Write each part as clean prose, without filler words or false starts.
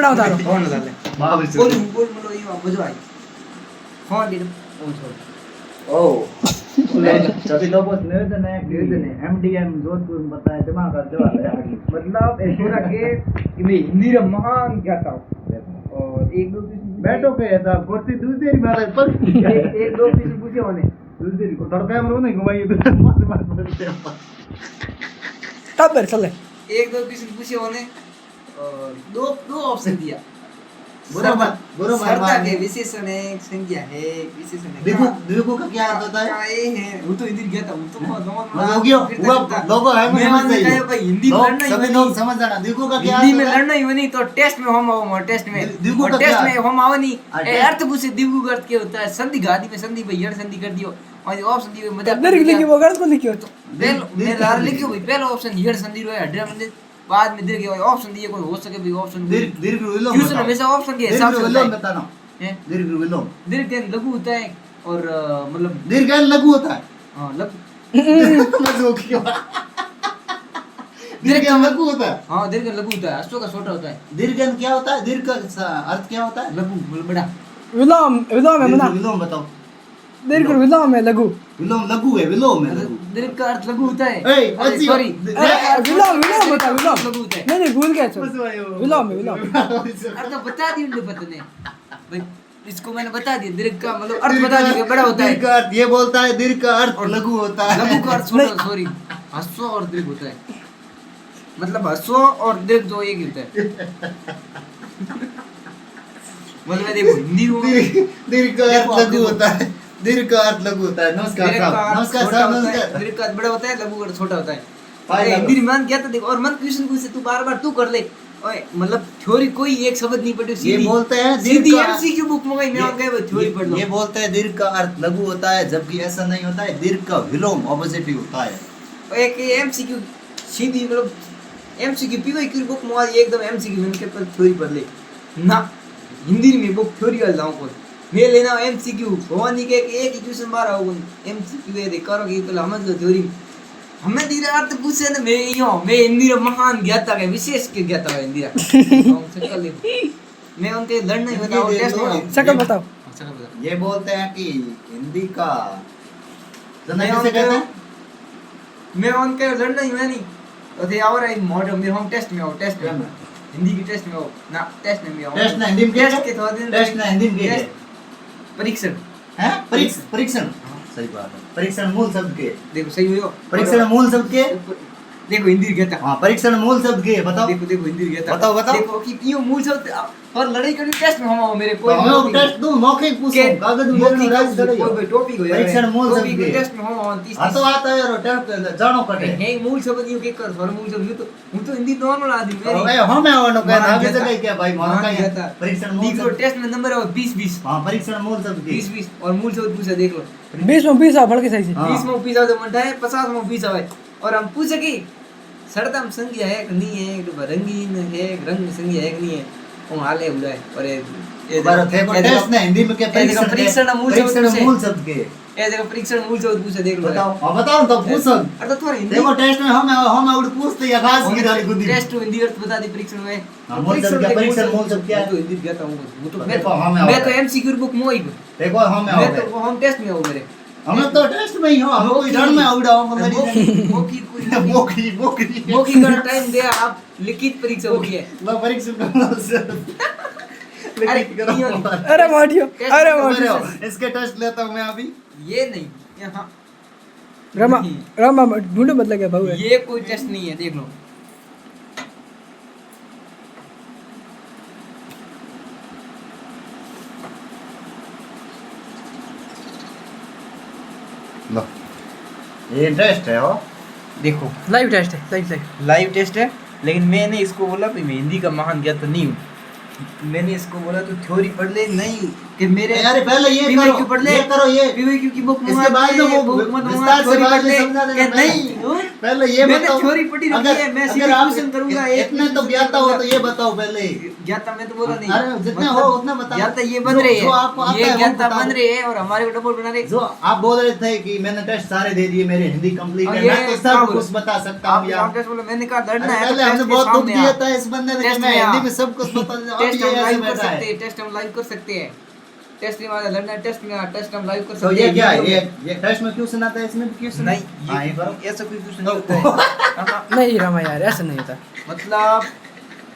बनाओ तारो फोन डाले बोल बोल मतलब ये मजा आई फोन दे ओ छोड़ ओ सभी लोगों ने निवेदन है एमडीएम जोधपुर में बताया जमा कर दो मतलब ऐसा के कि मैं हिंदी रे महान ज्ञाता हूं और एक दो पीस बैठो के ऐसा कुर्सी दूसरी मारे पर एक दो पीस पूछे होने दूसरी को तड़का में नहीं घुमाई मत बोलते हैं तब फिर चले एक दो पीस पूछे होने और दो दो ऑप्शन दिया बराबर सरता के विशेषण है संज्ञा है विशेषण है देखो का क्या होता है क्या ये है वो तो इधर गया था वो तो लोगों है मेहमान ने कहा भाई हिंदी में लड़ना सभी लोग समझ जाना देखो का क्या हिंदी में लड़ना ही नहीं तो टेस्ट में हम आओ टेस्ट में और टेस्ट में हम आओ नहीं अर्थ पूछे दिगु अर्थ क्या होता है संधि गादी में संधि भाई यड़ संधि कर दियो और ऑप्शन दियो मजा अंदर लिखी वो गलत को लिखियो तो मैं लार लिखियो भाई पहला ऑप्शन यड़ संधि रो है हड्डा में बाद में दीर्घ ऑप्शन दिए कोई हो सके भी ऑप्शन दीर्घ विलोम क्वेश्चन हमेशा ऑप्शन के हिसाब से विलोम बताना है दीर्घ विलोम दीर्घ लघु होता है और मतलब दीर्घ लघु होता है हां लघु लघु क्यों दीर्घ लघु होता है हां दीर्घ लघु होता है अश्व का छोटा होता है दीर्घ क्या होता है दीर्घ का अर्थ क्या होता है लघु मतलब बड़ा विलोम विलोम है मना विलोम बताओ दीर्घ विलोम है लघु विलोम लघु है विलोम है लघु दीर्घ का अर्थ लघु होता है विलोम सॉरी विलोम बता विलोम लघु होता है नहीं भूल गया सर विलोम है विलोम अर्थ बता दिया उन्होंने पता नहीं भाई इसको मैंने बता दिया दीर्घ का मतलब अर्थ बता दिया बड़ा होता है दीर्घ का अर्थ ये बोलता है दीर्घ का अर्थ लघु होता है लघु का अर्थ छोटा सॉरी हस्व और दीर्घ होता है मतलब हस्व और दीर्घ दो एक ही होता है मतलब मैं देखो हिंदी में दीर्घ का अर्थ लघु होता है दीर्घ का अर्थ लघु होता है नमस्कार साहब नमस्कार साहब नमस्कार दीर्घ का अर्थ बड़ा होता है लघु का अर्थ छोटा होता है अरे हिंदी में मान क्या था देखो और मन क्वेश्चन पूछे तू बार-बार तू कर ले ओए मतलब थ्योरी कोई एक शब्द नहीं पढ़ी सीधी ये बोलते हैं दीर्घ का एमसीक्यू बुक में मैं और गए थ्योरी पढ़ लो ये बोलते हैं दीर्घ का अर्थ लघु होता है जबकि ऐसा नहीं होता है दीर्घ का विलोम ऑपोजिट होता है एक एमसीक्यू सीधी मतलब एमसीक्यू पीवाई की बुक में एकदम एमसीक्यू मैंने के पर थ्योरी पढ़ ले ना हिंदी में बुक थ्योरी वाला लाऊं को मैं लेना एमसीक्यू भवानी के एक इक्वेशन बार आओ एमसीक्यू ये करो कि पहले समझ लो थ्योरी हमें धीरे अर्थ पूछे ना मैं हिंदी रे महान ज्ञाता के विशेष के ज्ञाता है हिंदी मैं उनके लड़ना ही बताओ टेस्ट में शकल बताओ ये बोलते हैं कि हिंदी का जना कैसे कहते हैं मैं उनके लड़ना ही मैं नहीं तो थे और आई मॉडल मेरे होम टेस्ट में आओ टेस्ट में हिंदी की टेस्ट में आओ ना टेस्ट में आओ टेस्ट ना हिंदी में टेस्ट के थोड़ा दिन टेस्ट ना हिंदी में परीक्षण हैं परीक्षण सही बात है परीक्षण मूल शब्द के देखो सही हुई हो परीक्षण मूल शब्द के देखो हिंदी कहता हां परीक्षण मूल शब्द के बताओ देखो देखो हिंदी कहता बताओ देखो कि यो मूल शब्द और लड़ाई करनी टेस्ट में हम आओ मेरे कोई हम टेस्ट दो मौखिक पूछो कागज में राज करे कोई टॉपिक हो परीक्षण मूल शब्द के टेस्ट में हम आओ 30 हां तो आता है यार टेस्ट जानो कटे हे मूल शब्द यू के कर और मूल शब्द हूं तो हिंदी नॉर्मल आदमी मेरी ए हम आवनो कहता आगे चले क्या भाई मान का परीक्षण मूल शब्द टेस्ट में नंबर आओ 20 20 हां परीक्षण मूल शब्द के 20 20 और मूल शब्द पूछा देख लो 20 में 20 आ बढ़ के सही से 20 में 20 आ तो मंडा है 50 में 20 आवे और हम पूछे कि सरदम संज्ञा है कि नहीं है कि रंगीन है रंग संज्ञा है कि नहीं है वो हाले हुआ है और ये बार थे को टेस्ट ना हिंदी में क्या परीक्षण मूल शब्द के ए देखो परीक्षण मूल शब्द पूछे देख लो बताओ हां बताओ तो पूछो अरे तो थोड़ा हिंदी देखो टेस्ट में हम और पूछते या खास की डाली गुदी टेस्ट हिंदी अर्थ बता दी परीक्षण में मूल शब्द क्या परीक्षण मूल शब्द क्या है तो हिंदी कहता हूं वो तो मैं तो एमसीक्यू बुक में ही देखो हम मैं तो हम टेस्ट में हूं मेरे हम तो टेस्ट में ही हो हम कोई रण में उड़ाओ मोकी का टाइम दे आप लिखित परीक्षा होगी है लो परीक्षा अरे माटियो इसके टेस्ट लेता हूं मैं अभी ये नहीं यहां रमा ढूंढो मतलब क्या भाऊ ये कोई टेस्ट नहीं है देख लो लो ये टेस्ट है हो देखो लाइव टेस्ट है लाइव टेस्ट है लेकिन मैंने इसको बोला कि मैं हिंदी का महान ज्ञाता नहीं हूँ मैंने इसको बोला तो थ्योरी पढ़ ले नहीं कि मेरे यार पहले ये करो पढ़ ले ये करो ये पीवीक्यू की बुक इसके बाद में वो विस्तार से बाद में समझा देना नहीं पहले ये मैंने बताओ थ्योरी पढ़ी रखी है मैं अगर क्वेश्चन करूंगा इतने तो ज्ञाता हो तो ये बताओ पहले ज्ञाता मैं तो बोला नहीं। अरे जितना हो उतना बता। ज्ञाता ये बन रही जो आपको आता है, ये है वो ज्ञाता बता बन दो। रही है और हमारे को डबल बना रहे। जो आप बोल रहे थे कि मैंने टेस्ट सारे दे दिए, मेरे हिंदी कंप्लीट और है, ये मैं तो क्या सब बोला? कुछ बता सकता आप हूँ यार। टेस्ट बोलो, मैंने कहा लड़ना अरे है तो पहले हमने टेस्ट के बहुत दुख सामने दिया आ। था इस बंदे ने कि टेस्ट मैं में आ। हिंदी में सब कुछ बता दूं। अब टेस्ट ये हम ऐसे लाइव कर बैठा सकते है। हैं, टेस्ट हम लाइव कर सकते हैं। टेस्ट में हमारा लड़ना है, टेस्ट में टेस्ट हम लाइव कर तो सकते ये हैं। क्या है? वीडियो ये टेस्ट में क्वेश्चन आता है, इसमें भी क्वेश्चन नहीं, हाँ, ये ये करो। ऐसा कोई क्वेश्चन नहीं होता है। हाँ, नहीं रमा यार ऐसा नहीं होता। मतलब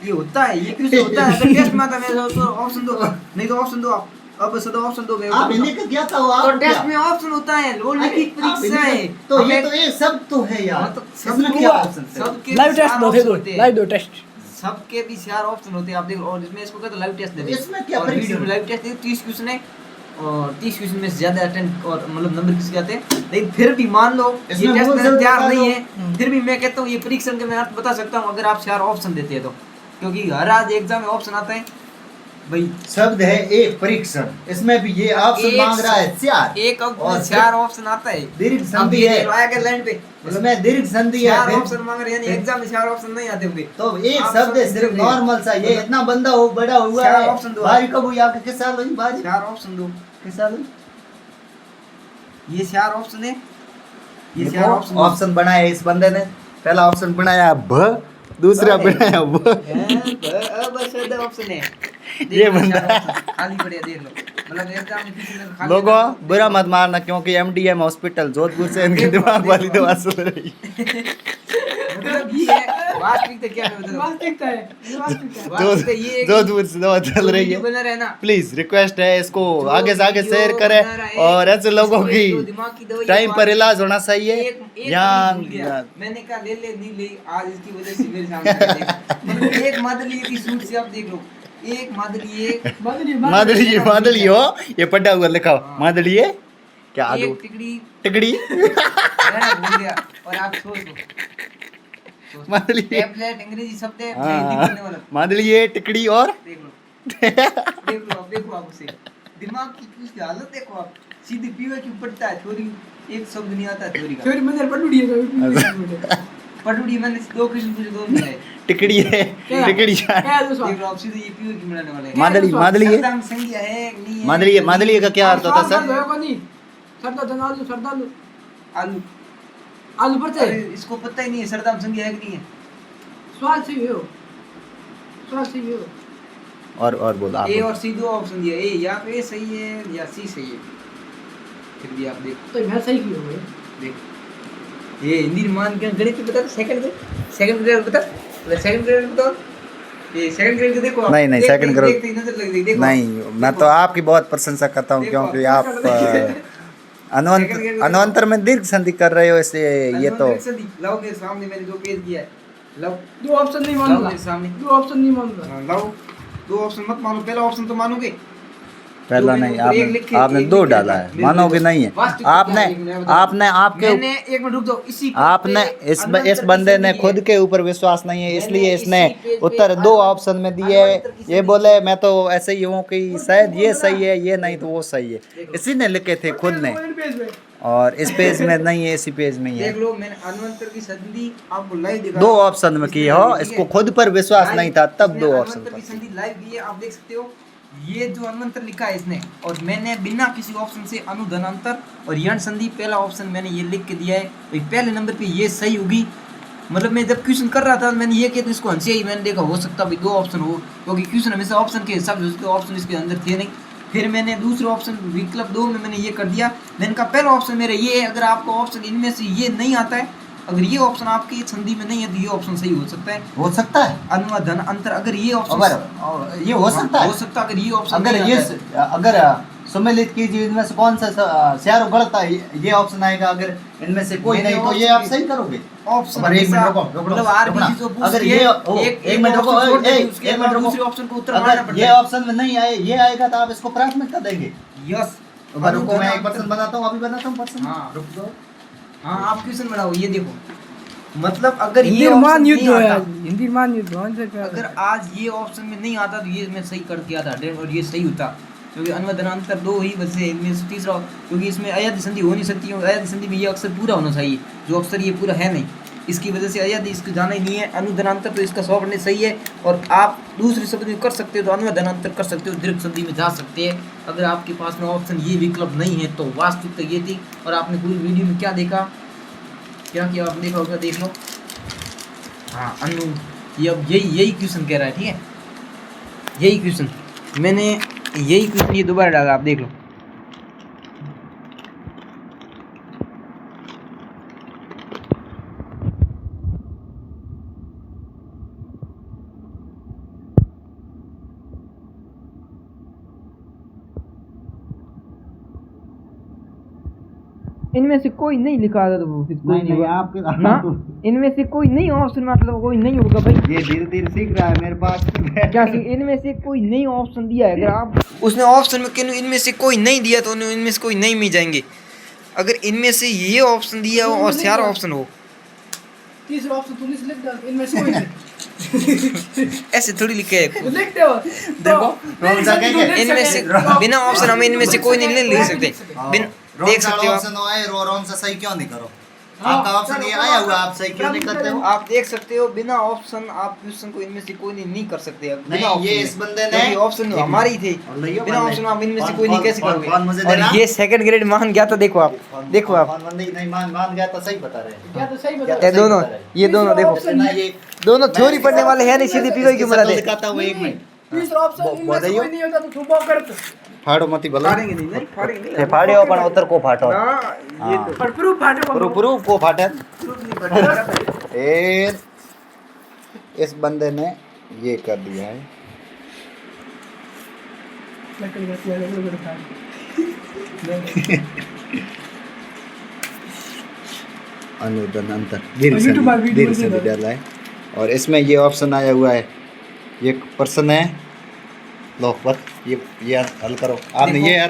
ये होता है, ये क्वेश्चन होता है। अगर टेस्ट में आता है तो ऑप्शन दो, नहीं तो ऑप्शन दो। आप अब सदा ऑप्शन दो। आप हिंदी का क्या था वो तो आप टेस्ट क्या? में ऑप्शन होता है, वो लिखित अरे, आप परीक्षा है। हिंदी का- तो ये हमें- तो ये सब तो है यार। हाँ, तो इसमें सब क्या हुआ, ऑप्शन है? सबके लाइव टेस्ट चार दो, ऑप्शन दो होते हैं। लाइव दो टेस्ट। सबके भी 4 ऑप्शन होते हैं। आप देखो, और इसमें इसको कहते हैं लाइव टेस्ट दे दे। इसमें क्या और परीक्षा वीडियो में है? लाइव टेस्ट दे 30 क्वेश्चन है और 30 क्वेश्चन में से ज्यादा अटेंड और मतलब नंबर किसके आते हैं। लेकिन फिर भी मान लो ये इसमें टेस्ट मूल में शब्द तैयार बता नहीं दो। है, फिर भी मैं कहता हूँ ये परीक्षण के मैं अर्थ बता सकता हूँ अगर आप 4 ऑप्शन देते हैं तो। क्योंकि हर आज एग्जाम में ऑप्शन आता है भाई। शब्द है एक परीक्षण, इसमें भी ये ऑप्शन एक मांग रहा है 4 एक अंक और में 4 ऑप्शन आता है। दीर्घ अब संधि ये है, देखो, आया क्या लाइन पे इसमें दीर्घ संधि है। 4 फिर- ऑप्शन मांग रहे हैं, यानी एग्जाम में 4 ऑप्शन नहीं आते होंगे। तो एक आप शब्द है सब सिर्फ दे- नॉर्मल सा। ये इतना बंदा हो बड़ा हुआ 4 है। ऑप्शन दो। बारी कब हुई आपके? किस साल हुई बारी? 4 ऑप्शन दो। किस साल हुई? ये 4 ऑप्शन है, ये देखो, 4 ऑप्शन ऑप्शन बनाया इस बंदे ने। पहला ऑप्शन बनाया भ, दूसरा भ है। बनाया व। अब सदा ऑप्शन है। देख ये लो, बंदा- 4 ऑप्शन खाली पड़े हैं, देख लो। मतलब एग्जाम में किसी ने खाली लोगों है तो बुरा देखो। मत मारना, क्योंकि एमडीएम हॉस्पिटल जोधपुर से इनके देखो, दिमाग वाली देखो। दवा सुन रही है। मतलब ये है वास्तविकता क्या है मतलब वास्तविकता है, ये वास्तविकता है। वास्तविकता ये है कि जोधपुर से दवा चल जो रही वीडियो है। बना रहा है ना, प्लीज रिक्वेस्ट है, इसको जो आगे से आगे वीडियो शेयर बना करें रहा है, और ऐसे लोगों इसको की जो दिमाग की दवाई टाइम पर इलाज होना चाहिए। एक यहाँ भूल गया। मैंने कहा ले ले नहीं ले, आज इसकी वजह से मेरे सामने आ गया। मतलब एक मादली की सूट से आप देख लो, एक मादली एक मादली हो, ये पढ़ा हुआ लिखा हो हाँ। मादली है क्या आदू एक टिकड़ी टिकड़ी मैं भूल गया। और आप सोचो मादली टैबलेट अंग्रेजी शब्द है, मैं हाँ, हिंदी बोलने वाला। मादली है टिकड़ी और देख लो देखो आप उसे दिमाग की उसकी हालत देखो आप। सीधी पीवे की पड़ता है थोड़ी, एक शब्द नहीं आता थोड़ी का। फिर मंदिर पटुड़ी है। पटुड़ी मैंने 2 क्वेश्चन पूछे, 2 मिले। टिकड़ी है क्या? टिकड़ी क्या है दूसरा? देख लो आप सीधे ये पीवे की मिलाने वाले हैं। मादली मादली है शब्दांश संज्ञा है कि नहीं है? मादली का क्या अर्थ होता है सर? सरदार आलू सरदार आलू आलू पड़ते अरे इसको पता ही नहीं है सरदाम संज्ञा है कि नहीं है। स्वाद सही हो, स्वाद सही हो। और बोल आप ए और सी 2 ऑप्शन दिया, ए या तो ए सही है या सी सही है। फिर भी आप देखो तो मैं सही की हो गई। देखो ये हिंदी मान के गणित की बता, सेकंड ग्रेड बता, सेकंड ग्रेड बताओ। ये सेकंड ग्रेड के देखो आप। नहीं, नहीं, देख- second देख- grade- देखते ही नजर लग गई, देखो नहीं, मैं तो आपकी बहुत प्रशंसा करता हूँ, देखो, क्योंकि आप Second grade- अनवंतर में दीर्घ संधि कर रहे हो, इसलिए ये तो लाओ मेरे सामने, मैंने 2 पेज किया है। लाओ दो ऑप्शन नहीं लाओ मानूंगा, मेरे सामने। दो ऑप्शन नहीं मानूंगा। हाँ, लाओ 2 ऑप्शन मत मानो, पहला ऑप्शन तो मानोगे। पहला जो नहीं, मैंने एक लिख के- आपने एक 2 लिख के डाला रखा है, है। मानोगे नहीं है। वास्तविकता आपने क्या है, मैं बता आपने आपके मैंने 1 मिनट रुक जाओ, इसी पेज आपने पे इस अनंतर बंदे की ने संधि खुद है। के ऊपर विश्वास नहीं है, मैंने इसलिए इसी इसने पेज पे उत्तर 2 अनंतर- ऑप्शन में दिए। अनंतर की ये संधि बोले मैं तो ऐसे ही हूँ कि शायद ये सही है, ये नहीं तो वो सही है, देखो। इसी ने लिखे थे खुद ने। पेज पे और इस पेज में नहीं है, इसी पेज में ही है। देख लो मैंने अनंतर की संधि आपको लाइव दिखा 2 ऑप्शन में की हो, इसको खुद पर विश्वास नहीं था, तब 2 ऑप्शन अनंतर की पर। संधि लाइव दी है, आप देख सकते हो। ये जो अनंतर लिखा है इसने, और मैंने बिना किसी ऑप्शन से अनुधनांतर और यण संधि पहला ऑप्शन मैंने ये लिख के दिया है। भाई पहले नंबर पे ये सही होगी। मतलब मैं जब क्वेश्चन कर रहा था मैंने ये किया तो इसको हंसी आई, मैंने देखा हो सकता भाई 2 ऑप्शन हो, क्योंकि क्वेश्चन हमेशा ऑप्शन के हिसाब से उसके ऑप्शन इसके अंदर थे नहीं। फिर मैंने दूसरे ऑप्शन विकल्प 2 में मैंने ये कर दिया। मैंने कहा पहला ऑप्शन मेरा ये है, अगर आपको ऑप्शन इनमें से ये नहीं आता है, अगर ये ऑप्शन आपकी संधि में नहीं है तो ये ऑप्शन सही हो सकता है। हो सकता है, अनुधन अंतर, अगर ये ऑप्शन अगर ये हो सकता है, हो सकता है अगर ये ऑप्शन अगर नहीं ये आता है। अगर सम्मिलित कीजिए, इनमें से कौन सा चारों गलत है, ये ऑप्शन आएगा। अगर इनमें से कोई मैंने नहीं तो ये option आप सही करोगे। ऑप्शन अगर 1 मिनट हमेशा- रुको, मतलब आरबीसी जो अगर पूछती ये है, एक मिनट रुको, ऑप्शन छोड़ देती है, एक उसके मिनट बाद रुको, दूसरे ऑप्शन को उत्तर मानना अगर पड़ता ये है। ऑप्शन में नहीं आए, ये आएगा तो आप इसको प्राथमिकता देंगे। यस अगर रुको, मैं एक पर्सन बनाता हूँ, अभी बनाता हूँ पर्सन। हाँ। रुक जाओ। हाँ आप क्वेश्चन बढ़ाओ, ये देखो मतलब अगर हिंदी ये मान ऑप्शन युद्ध नहीं हो आता, यार, हिंदी मान युद्ध हो, आंसर क्या अगर है? आज ये ऑप्शन में नहीं आता तो ये मैं सही कर दिया था और ये सही होता, क्योंकि अनुवदनांतर 2 ही बचे इनमें से तीसरा, क्योंकि इसमें अयध संधि हो नहीं सकती, अयध संधि में ये अक्षर पूरा होना चाहिए, जो अक्षर ये पूरा है नहीं, इसकी वजह से यदि इसको जाना ही नहीं है अनुधनांतर तो इसका 100% सही है। और आप दूसरे शब्द में कर सकते हो तो अनुधनांतर कर सकते हो, दीर्घ संधि में जा सकते हैं। अगर आपके पास में ऑप्शन ये विकल्प नहीं है तो वास्तविकता ये थी। और आपने पूरी वीडियो में क्या देखा, क्या किया आपने देखा होगा, देख लो। हाँ अनु, ये अब यही क्वेश्चन कह रहा है, ठीक है, यही क्वेश्चन मैंने यही क्वेश्चन ये दोबारा डाला, आप देख लो। इनमें से कोई नहीं लिखा था तो वो फिर कोई नहीं होगा आपके ना, इनमें से कोई नहीं ऑप्शन मतलब कोई नहीं होगा भाई। ये धीरे धीरे सीख रहा है मेरे पास। क्या इनमें से कोई नहीं ऑप्शन दिया है, अगर आप उसने ऑप्शन में क्यों इनमें से कोई नहीं दिया तो इनमें से कोई नहीं में जाएंगे। अगर इनमें से ये ऑप्शन दिया हो और चार ऑप्शन हो, तीसरा ऑप्शन तूने लिख दिया, इनमें से कोई नहीं। ऐसे थोड़ी लिखे है, लिख दो देखो इनमें से बिना ऑप्शन हम इनमें से कोई नहीं लिख सकते। देख सकते हो ऑप्शन आए रॉन्ग से सही क्यों नहीं करो, आपका ऑप्शन ये आया हुआ, आप सही क्यों नहीं करते हो? आप देख सकते हो बिना ऑप्शन आप क्वेश्चन को इनमें से कोई नहीं कर सकते। नहीं ये इस बंदे ने ऑप्शन हमारी थे, बिना ऑप्शन आप इनमें से कोई नहीं कैसे कौन मुझे करोगे। देना? और ये सेकंड ग्रेड मान गया था, देखो आप, देखो आप नहीं मान गया तो सही बता रहे हैं। क्या तो सही बता ये दोनों, ये दोनों देखो, ना ये दोनों थ्योरी पढ़ने वाले हैं नहीं, सीधे पीको की मदद है। दिखाता हूं 1 मिनट। तीसरा ऑप्शन इनमें से कोई नहीं होता तो तू वो करत फाड़ो मती भला फाड़ेंगे नहीं, फाड़ेंगे नहीं। ये फाड़ियो पण उतर को फाटो ये तो पर प्रूफ फाटे प्रूफ को फाटे। प्रूफ नहीं पड़ेगा। ए इस बंदे ने ये कर दिया है। निकल गया ये लोग खा अनुदान अंतर दीर्घ संधि डाला है और इसमें ये ऑप्शन आया हुआ है, ये पर्सन है लो पर ये हल करो आपने ये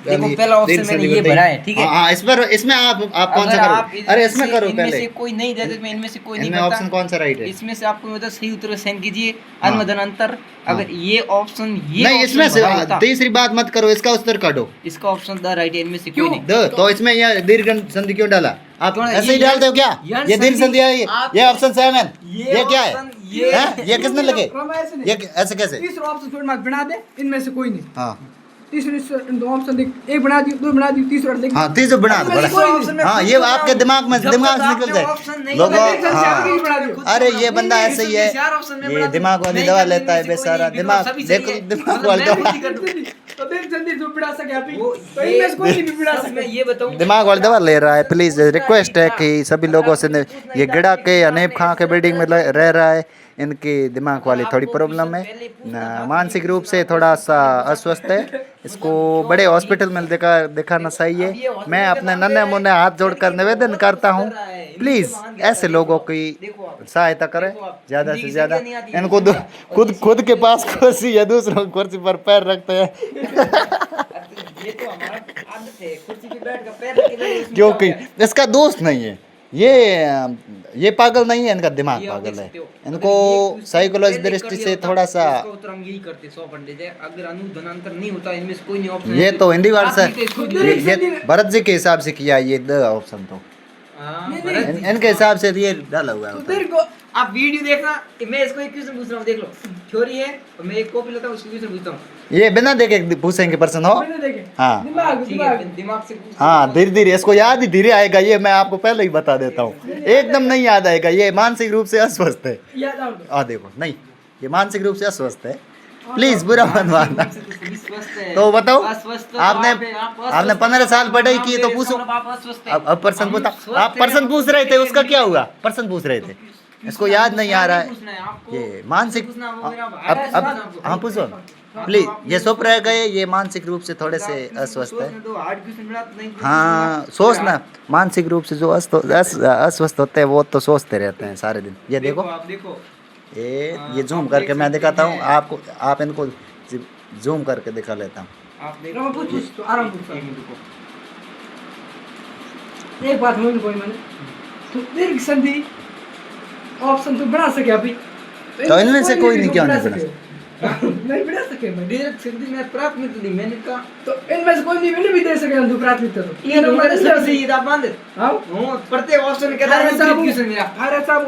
देखो पहला ऑप्शन मैंने ये भरा है, ठीक है। हां इसमें आप कौन सा करो? अरे इसमें करो पहले। इनमें से कोई नहीं देते, मैं इनमें से कोई नहीं इनमें करता। ऑप्शन कौन सा राइट है? इसमें से आपको मतलब सही उत्तर सेंड कीजिए अनुमदनांतर। अगर ये ऑप्शन ये नहीं इसमें से भरा होता, तीसरी बात मत करो, इसका उत्तर काटो। इसका ऑप्शन द राइट है, इनमें से कोई नहीं। तो इसमें ये दीर्घ संधि क्यों डाला? आप थोड़ा ऐसे ही ये डालते हो क्या? यार ये दीर्घ संधि है, आप- ये ऑप्शन 7 है। ये क्या है? ऑप्शन ये हैं? ये किसने लगे? ये ये ऐसे कैसे? तीसरा ऑप्शन छोड़ मत बना दे, इनमें से कोई नहीं। हाँ तीसरे दो ऑप्शन देख, एक बना दी, दो बना दी, तीसरा देख। हाँ तीसरा बना दो इनमें से कोई बड़ा। नहीं। हाँ ये आपके दिमाग में निकल जाए लोगों। हाँ अरे ये बंदा ऐसे ही है, ये दिमाग वाली दवा लेता है बेचारा। दिमाग देखो, दिमाग वाली दवा, तो देख जल्दी जो बिड़ा सके अभी, तो इनमें से कोई नहीं बिड़ा सके। ये बताऊं, दिमाग वाली दवा ले रहा है। प्लीज रिक्वेस्ट है कि सभी लोगों से ये गिड़ा के अनेब खां के बिल्डिंग में रह रहा है, इनकी दिमाग वाली थोड़ी प्रॉब्लम है, मानसिक रूप से थोड़ा सा अस्वस्थ है, इसको बड़े हॉस्पिटल में दिखाना चाहिए। मैं अपने नन्हे मुन्ने हाथ जोड़कर निवेदन करता हूँ, प्लीज ऐसे लोगों की सहायता करें ज़्यादा से ज़्यादा। इनको खुद के पास कुर्सी या दूसरों कुर्सी पर पैर रखते हैं ये तो हमारा आदत है, कुर्सी पे बैठ कर पैर रख के बैठो, इसमें क्योंकि क्या हो गया? इसका दोस्त नहीं है, ये पागल नहीं है, इनका दिमाग ये आप पागल देख है। सकते हो। इनको अगर ये साइकोलॉजी पहले दृष्टि कर से दिया थोड़ा होता, सा इसका उत्तर हम यही करते 100% है। अगर अनुधनांतर नहीं होता इनमें से कोई नहीं ऑप्शन ये तो हिंदी वर्ड से ये- ये भरत जी के हिसाब से किया ये द ऑप्शन तो इनके हिसाब से ये डाला हुआ है तो उत्तर। तेरे को आप वीडियो देखना, मैं इसको एक क्वेश्चन पूछ रहा हूँ, देख लो। थ्योरी है और मैं एक कॉपी लेता हूँ, उसको क्वेश्चन पूछता हूँ। ये बिना देखे पूछेंगे पर्सन हो। मैंने देखे हाँ दिमाग ठीक है, दिमाग दिमाग से पूछ। हाँ धीरे धीरे इसको याद ही धीरे आएगा, ये मैं आपको पहले ही बता देता हूँ। एकदम नहीं याद आएगा, ये मानसिक रूप से अस्वस्थ है। याद आओ देखो नहीं, ये मानसिक रूप से अस्वस्थ है, प्लीज बुरा मत मानना। स्वस्थ है। तो बताओ, अस्वस्थ तो आपने आप अस्वस्थ 15 साल पढ़ाई की तो मेरे पूछो। सामने आप अस्वस्थ हैं। अब पर्सन पूछा, स्वस्थ आप हैं, पर्सन पूछ रहे थे, पूछते उसका हैं, क्या हुआ? पर्सन पूछ रहे थे, इसको याद नहीं आ रहा है। पूछना आपको, ये मानसिक पूछना वो मेरा भाई अब है, अब सवाल आपको। हाँ पूछो प्लीज। ये चुप रह गए, ये मानसिक रूप से थोड़े से अस्वस्थ है। सोचने दो, हार्ड क्वेश्चन मिला तो नहीं पूछना। हाँ सोचना, मानसिक रूप से जो अस्वस्थ होते हैं वो तो सोचते रहते हैं सारे दिन। ये देखो आप देखो ये जूम करके मैं दिखाता हूँ आपको, आप इनको जूम करके दिखा लेता हूँ। आप देखो देखो पूछ तो आराम पूछ। एक मिनट रुको। एक बात मुझे कोई मैंने तो दीर्घ संधि ऑप्शन तो बना सके अभी, तो इनमें से कोई नहीं क्यों बना नहीं बना सके। नहीं बिना सके मैं। डायरेक्ट सीधी मैं प्राथमिकता दी, मैंने कहा तो इनमें से कोई नहीं भी दे सके हम प्राथमिकता तो ये नंबर से ये दा बंद हाँ हूं प्रत्येक ऑप्शन के फायर दायरे साहब में क्वेश्चन मेरा फायर साहब